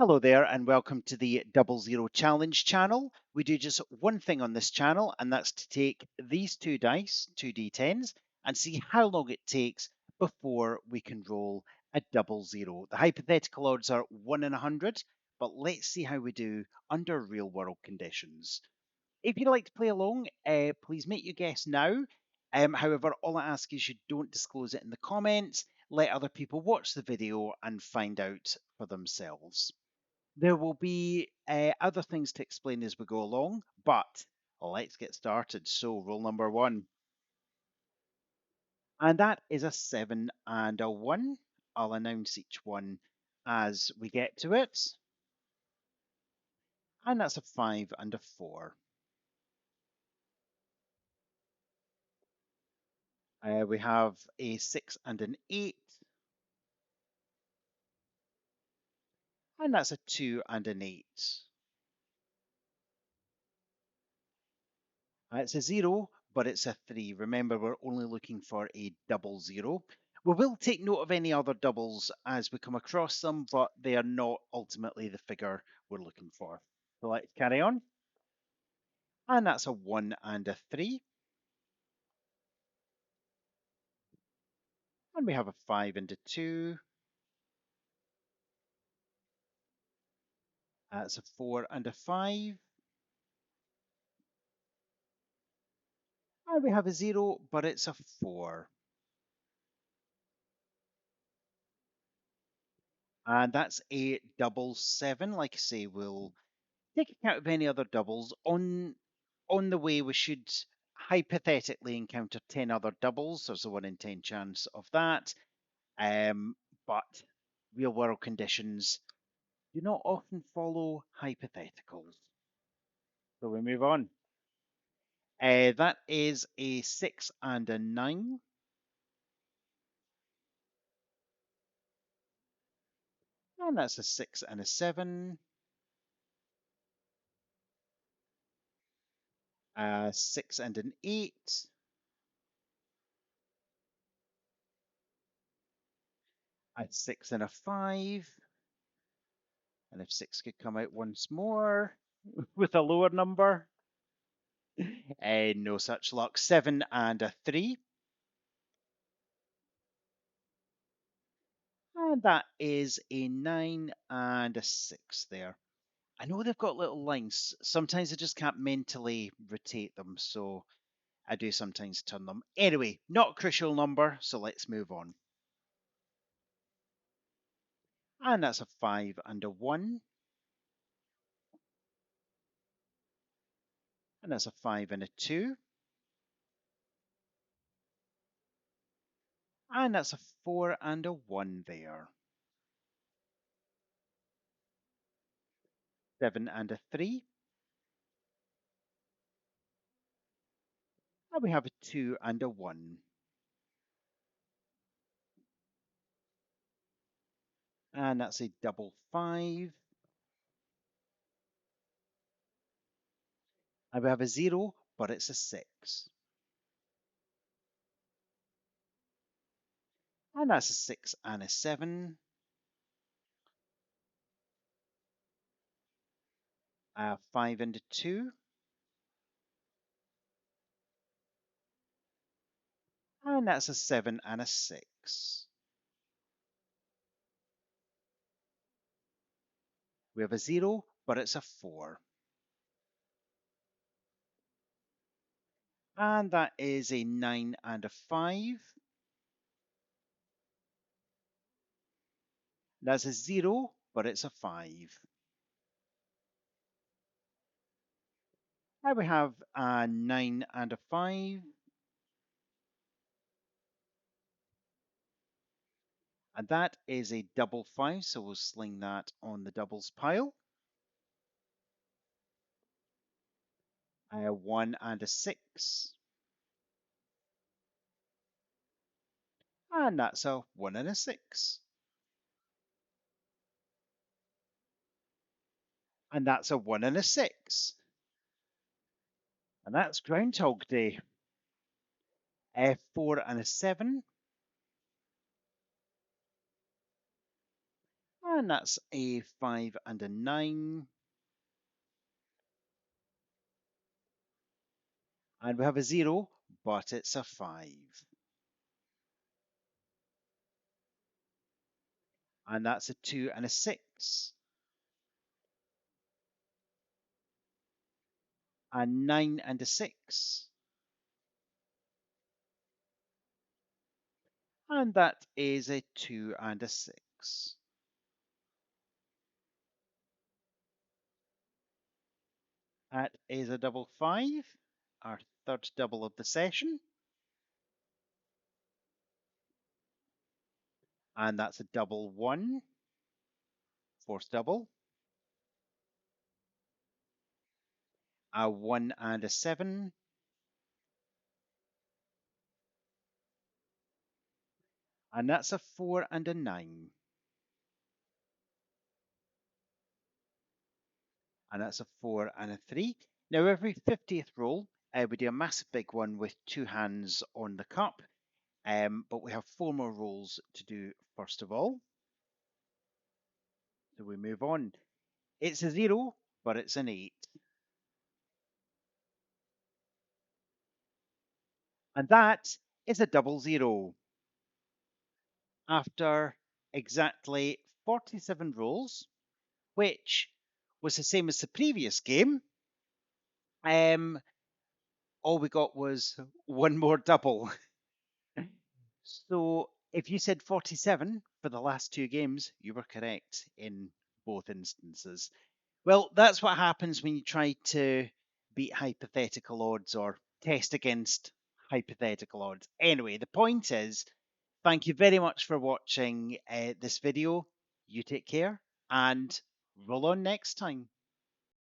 Hello there, and welcome to the Double Zero Challenge channel. We do just one thing on this channel, and that's to take these two dice, two d10s, and see how long it takes before we can roll a double zero. The hypothetical odds are 1 in 100, but let's see how we do under real world conditions. If you'd like to play along, please make your guess now. However, all I ask is you don't disclose it in the comments. Let other people watch the video and find out for themselves. There will be other things to explain as we go along, but let's get started. So, rule number one, and that is a 7 and a 1. I'll announce each one as we get to it, and that's a 5 and a 4. We have a 6 and an 8, and that's a 2 and an 8. It's a 0, but it's a 3. Remember, we're only looking for a double zero. We will take note of any other doubles as we come across them, but they are not ultimately the figure we're looking for. So let's carry on. And that's a 1 and a 3. And we have a 5 and a 2. That's a 4 and a 5. And we have a 0, but it's a 4. And that's a double 7. Like I say, we'll take account of any other doubles. On the way, we should hypothetically encounter 10 other doubles. There's a 1 in 10 chance of that. But real world conditions do not often follow hypotheticals. So we move on. That is a 6 and a 9. And that's a 6 and a 7. A 6 and an 8. A 6 and a 5. And if 6 could come out once more with a lower number. No such luck. 7 and a 3. And that is a 9 and a 6 there. I know they've got little lines. Sometimes I just can't mentally rotate them, so I do sometimes turn them. Anyway, not a crucial number, so let's move on. And that's a 5 and a 1. And that's a 5 and a 2. And that's a 4 and a 1 there. 7 and a 3. And we have a 2 and a 1. And that's a double 5. And we have a 0, but it's a 6. And that's a 6 and a 7. A 5 and a 2. And that's a 7 and a 6. We have a 0, but it's a 4. And that is a 9 and a 5. That's a 0, but it's a 5. Now we have a 9 and a 5. And that is a double 5, so we'll sling that on the doubles pile. A 1 and a 6. And that's a 1 and a 6. And that's a 1 and a 6. And that's Groundhog Day. A 4 and a 7. And that's a 5 and a 9. And we have a 0, but it's a 5. And that's a 2 and a 6. A 9 and a 6. And that is a 2 and a 6. That is a double 5, our third double of the session. And that's a double 1, fourth double. A 1 and a 7. And that's a 4 and a 9. And that's a 4 and a 3. Now, every 50th roll, we do a massive big one with two hands on the cup, but we have four more rolls to do first of all. So we move on. It's a 0, but it's an 8. And that is a double 0. After exactly 47 rolls, which was the same as the previous game, um, all we got was one more double. So if you said 47 for the last two games, you were correct in both instances. Well, that's what happens when you try to beat hypothetical odds or test against hypothetical odds. Anyway, the point is, thank you very much for watching this video. You take care and roll on next time.